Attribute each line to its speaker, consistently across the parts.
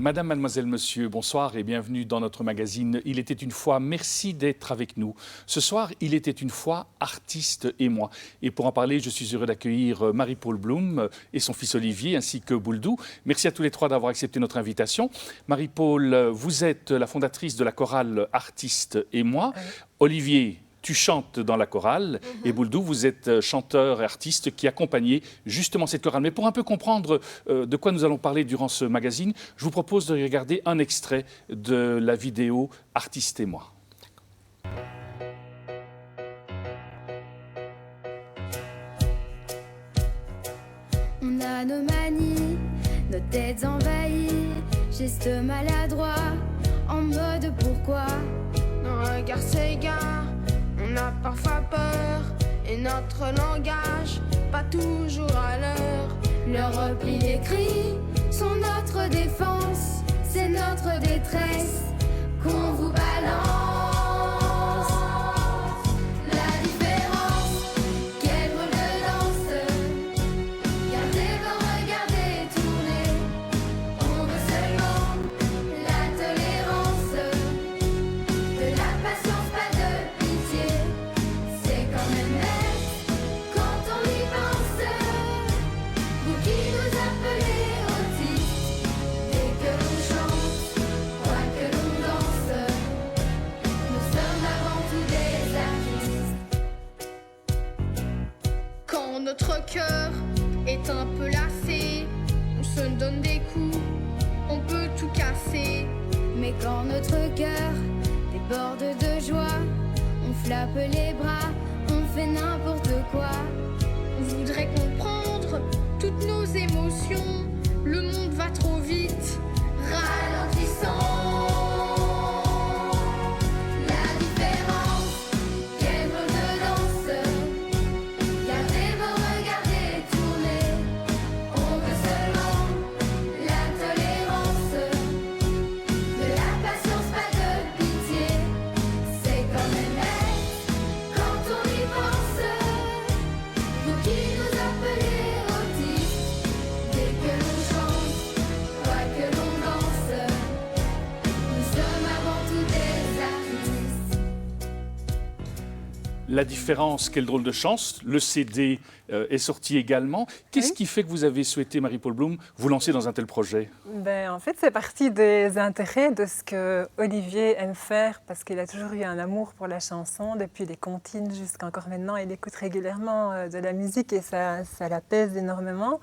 Speaker 1: Madame, mademoiselle, monsieur, bonsoir et bienvenue dans notre magazine Il était une fois. Merci d'être avec nous. Ce soir, Il était une fois, artiste et moi. Et pour en parler, je suis heureux d'accueillir Marie-Paule Blum et son fils Olivier, ainsi que Bouldou. Merci à tous les trois d'avoir accepté notre invitation. Marie-Paule, vous êtes la fondatrice de la chorale Artiste et moi. Oui. Olivier, tu chantes dans la chorale et Bouldou, vous êtes chanteur et artiste qui accompagnait justement cette chorale. Mais pour un peu comprendre de quoi nous allons parler durant ce magazine, je vous propose de regarder un extrait de la vidéo Artiste et moi.
Speaker 2: On a nos manies, nos têtes envahies, gestes maladroits, en mode pourquoi nos regards s'égarent. On a parfois peur et notre langage pas toujours à l'heure. Le repli, les cris sont notre défense, c'est notre détresse qu'on vous balance. La différence, quelle drôle de danse. Gardez vos regards détournés, on veut seulement la tolérance, de la patience, pas de pitié. C'est quand même bête quand on y pense. Vous qui nous appelez autistes, dès que l'on chante, quoi que l'on danse, nous sommes avant tout des artistes. Quand notre cœur est un peu lassé, on se donne des coups, on peut tout casser. Mais quand notre cœur déborde de joie, on flappe les bras, on fait n'importe quoi. On voudrait comprendre toutes nos émotions, le monde va trop vite, ralentissons. La différence, quelle drôle de danse. Gardez vos regards détournés, on veut seulement la tolérance, de la patience, pas de pitié. C'est quand même bête quand on y pense. Vous qui nous appelez autistes, dès que l'on chante, quoi que l'on danse, nous sommes avant tout des artistes.
Speaker 1: La différence, quelle drôle de chance. Le CD est sorti également. Qu'est-ce qui fait que vous avez souhaité, Marie-Paule Blum, vous lancer dans un tel projet?
Speaker 3: En fait, c'est parti des intérêts de ce que Olivier aime faire, parce qu'il a toujours eu un amour pour la chanson, depuis les comptines jusqu'encore maintenant. Il écoute régulièrement de la musique et ça l'apaise énormément.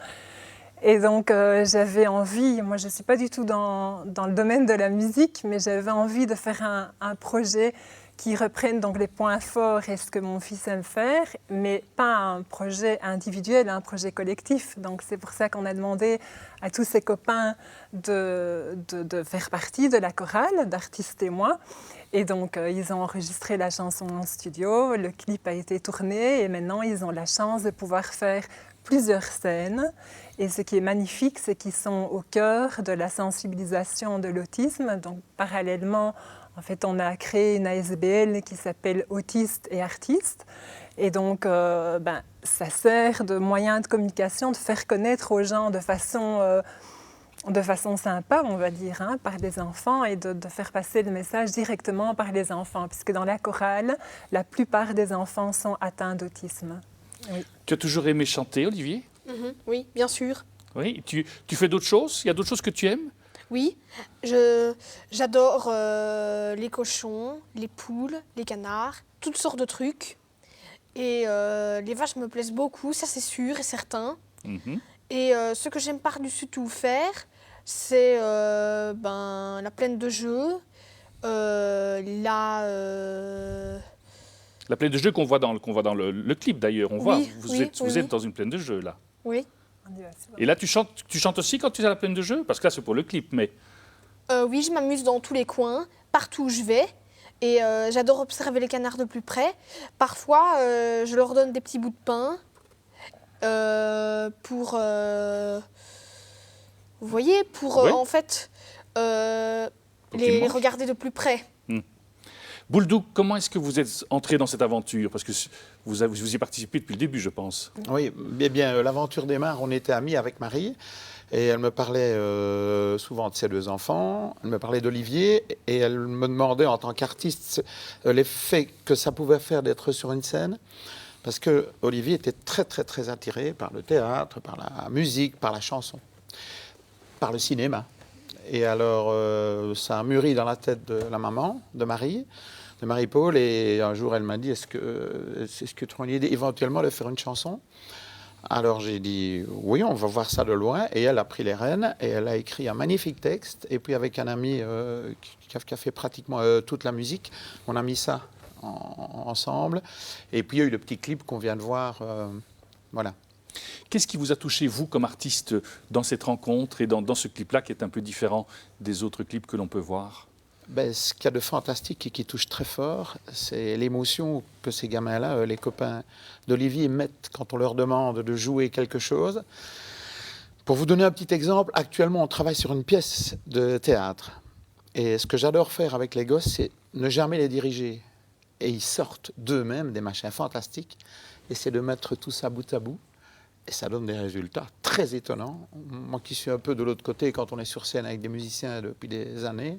Speaker 3: Et donc, j'avais envie, moi je ne suis pas du tout dans le domaine de la musique, mais j'avais envie de faire un projet qui reprenne donc les points forts et ce que mon fils aime faire, mais pas un projet individuel, un projet collectif. Donc c'est pour ça qu'on a demandé à tous ses copains de faire partie de la chorale d'Artiste et moi. Et donc ils ont enregistré la chanson en studio, le clip a été tourné et maintenant ils ont la chance de pouvoir faire plusieurs scènes. Et ce qui est magnifique, c'est qu'ils sont au cœur de la sensibilisation de l'autisme. Donc parallèlement, en fait, on a créé une ASBL qui s'appelle Autistes et Artistes. Et donc, ça sert de moyen de communication, de faire connaître aux gens de façon sympa, on va dire, par les enfants et de faire passer le message directement par les enfants. Puisque dans la chorale, la plupart des enfants sont atteints d'autisme. Oui.
Speaker 1: Tu as toujours aimé chanter, Olivier?
Speaker 4: Oui, bien sûr.
Speaker 1: Oui. Tu fais d'autres choses? Il y a d'autres choses que tu aimes?
Speaker 4: Oui, j'adore les cochons, les poules, les canards, toutes sortes de trucs. Et les vaches me plaisent beaucoup, ça c'est sûr et certain. Et ce que j'aime par-dessus tout faire, c'est la plaine de jeux,
Speaker 1: La plaine de jeu qu'on voit dans le clip d'ailleurs. On voit, vous êtes dans une plaine de jeu là.
Speaker 4: Oui.
Speaker 1: Et là, tu chantes aussi quand tu es à la plaine de jeu? Parce que là, c'est pour le clip, mais...
Speaker 4: Oui, je m'amuse dans tous les coins, partout où je vais. Et j'adore observer les canards de plus près. Parfois, je leur donne des petits bouts de pain pour... vous voyez, pour
Speaker 1: Oui.
Speaker 4: en fait
Speaker 1: Pour qu'ils
Speaker 4: les
Speaker 1: mangent.
Speaker 4: regarder de plus près.
Speaker 1: Bouldou, comment est-ce que vous êtes entré dans cette aventure? Parce que vous y participez depuis le début, je pense.
Speaker 5: Oui, bien, l'aventure démarre, on était amis avec Marie, et elle me parlait souvent de ses 2 enfants, elle me parlait d'Olivier, et elle me demandait en tant qu'artiste l'effet que ça pouvait faire d'être sur une scène, parce que Olivier était très, très, très attiré par le théâtre, par la musique, par la chanson, par le cinéma. Et alors, ça a mûri dans la tête de la maman, de Marie-Paul, et un jour, elle m'a dit, est-ce que tu as une idée éventuellement de faire une chanson? Alors, j'ai dit, oui, on va voir ça de loin, et elle a pris les rênes, et elle a écrit un magnifique texte, et puis avec un ami qui a fait pratiquement toute la musique, on a mis ça ensemble, et puis il y a eu le petit clip qu'on vient de voir, voilà.
Speaker 1: Qu'est-ce qui vous a touché, vous, comme artiste, dans cette rencontre et dans ce clip-là qui est un peu différent des autres clips que l'on peut voir?
Speaker 5: Ben, ce qu'il y a de fantastique et qui touche très fort, c'est l'émotion que ces gamins-là, les copains d'Olivier, mettent quand on leur demande de jouer quelque chose. Pour vous donner un petit exemple, actuellement, on travaille sur une pièce de théâtre. Et ce que j'adore faire avec les gosses, c'est ne jamais les diriger. Et ils sortent d'eux-mêmes des machins fantastiques. Et c'est de mettre tout ça bout à bout. Et ça donne des résultats très étonnants. Moi qui suis un peu de l'autre côté, quand on est sur scène avec des musiciens depuis des années,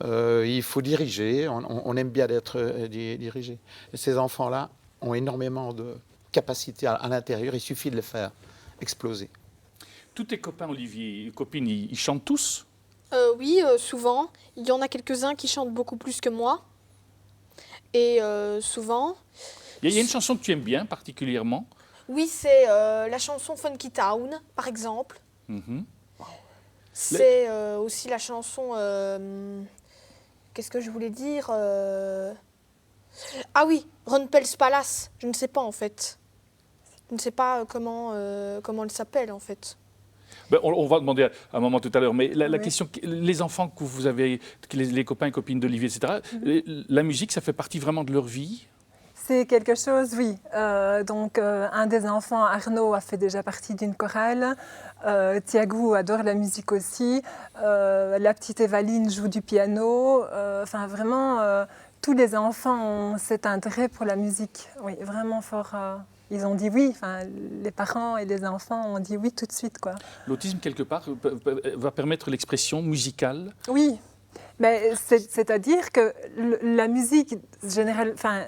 Speaker 5: il faut diriger, on aime bien d'être dirigé. Et ces enfants-là ont énormément de capacités à l'intérieur, il suffit de les faire exploser.
Speaker 1: Tous tes copains, Olivier, copines, ils chantent tous?
Speaker 4: Oui, souvent. Il y en a quelques-uns qui chantent beaucoup plus que moi. Et souvent...
Speaker 1: Il y a une chanson que tu aimes bien particulièrement?
Speaker 4: Oui, c'est la chanson Funky Town, par exemple.
Speaker 1: Mhm.
Speaker 4: C'est aussi la chanson... qu'est-ce que je voulais dire Ah oui, Ron Pell's Palace. Je ne sais pas, en fait. Je ne sais pas comment elle s'appelle, en fait.
Speaker 1: Ben, on va demander à un moment tout à l'heure, mais la
Speaker 3: Oui.
Speaker 1: question, les enfants que vous avez, les copains et copines d'Olivier, etc., la musique, ça fait partie vraiment de leur vie?
Speaker 3: C'est quelque chose, oui. Donc, un des enfants, Arnaud, a fait déjà partie d'une chorale. Thiago adore la musique aussi. La petite Evaline joue du piano. Enfin, vraiment, tous les enfants ont cet intérêt pour la musique. Oui, vraiment fort. Ils ont dit oui. Enfin, les parents et les enfants ont dit oui tout de suite, quoi.
Speaker 1: L'autisme, quelque part, va permettre l'expression musicale?
Speaker 3: Oui, mais c'est-à-dire que la musique générale, enfin,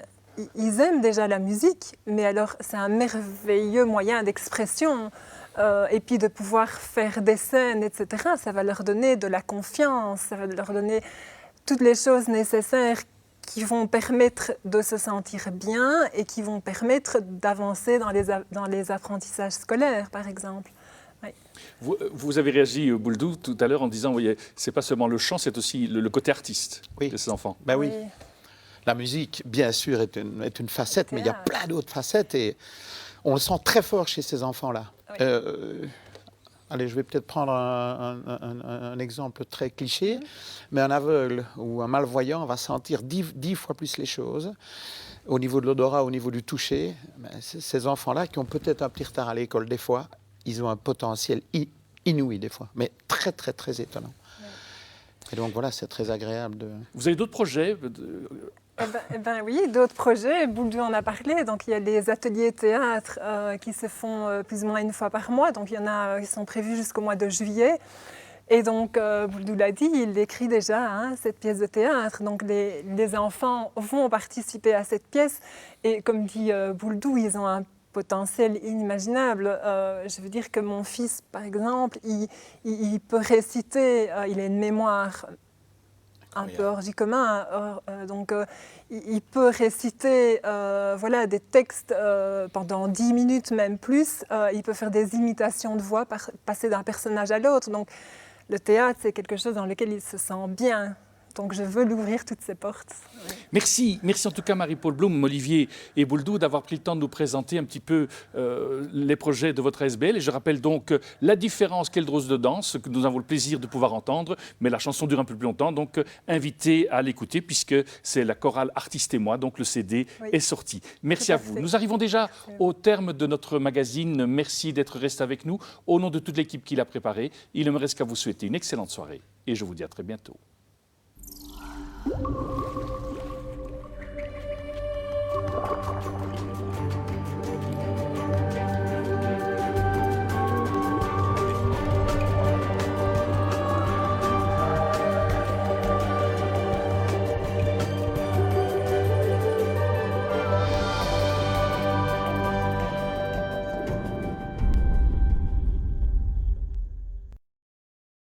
Speaker 3: ils aiment déjà la musique, mais alors c'est un merveilleux moyen d'expression. Et puis de pouvoir faire des scènes, etc. Ça va leur donner de la confiance, ça va leur donner toutes les choses nécessaires qui vont permettre de se sentir bien et qui vont permettre d'avancer dans les apprentissages scolaires, par exemple. Oui.
Speaker 1: Vous avez réagi, Bouldou, tout à l'heure en disant, oui, c'est pas seulement le chant, c'est aussi le côté artiste
Speaker 5: Oui.
Speaker 1: de ces enfants.
Speaker 5: Ben oui. La musique, bien sûr, est une facette, mais il y a plein d'autres facettes et on le sent très fort chez ces enfants-là.
Speaker 3: Oui.
Speaker 5: Allez, je vais peut-être prendre un exemple très cliché, mais un aveugle ou un malvoyant va sentir 10 fois plus les choses au niveau de l'odorat, au niveau du toucher. Ces enfants-là, qui ont peut-être un petit retard à l'école des fois, ils ont un potentiel inouï des fois, mais très, très, très étonnant. Et donc voilà, c'est très agréable de...
Speaker 1: Vous avez d'autres projets
Speaker 3: Eh ben oui, d'autres projets. Bouldou en a parlé. Donc il y a les ateliers théâtre qui se font plus ou moins une fois par mois. Donc il y en a qui sont prévus jusqu'au mois de juillet. Et donc Bouldou l'a dit, il écrit déjà cette pièce de théâtre. Donc les enfants vont participer à cette pièce. Et comme dit Bouldou, ils ont un potentiel inimaginable. Je veux dire que mon fils, par exemple, il peut réciter, il a une mémoire un peu hors du commun, donc il peut réciter voilà, des textes pendant 10 minutes, même plus. Il peut faire des imitations de voix, passer d'un personnage à l'autre. Donc le théâtre, c'est quelque chose dans lequel il se sent bien. Donc je veux l'ouvrir toutes ces portes. Ouais.
Speaker 1: Merci en tout cas Marie-Paule Blum, Olivier et Bouldou d'avoir pris le temps de nous présenter un petit peu les projets de votre ASBL. Et je rappelle donc la différence qu'est le Drôse de danse, que nous avons le plaisir de pouvoir entendre, mais la chanson dure un peu plus longtemps, donc invité à l'écouter puisque c'est la chorale Artiste et moi, donc le CD est sorti. Merci
Speaker 3: Tout
Speaker 1: à
Speaker 3: à
Speaker 1: vous.
Speaker 3: fait.
Speaker 1: Nous arrivons déjà au terme de notre magazine. Merci d'être resté avec nous. Au nom de toute l'équipe qui l'a préparé, il ne me reste qu'à vous souhaiter une excellente soirée et je vous dis à très bientôt.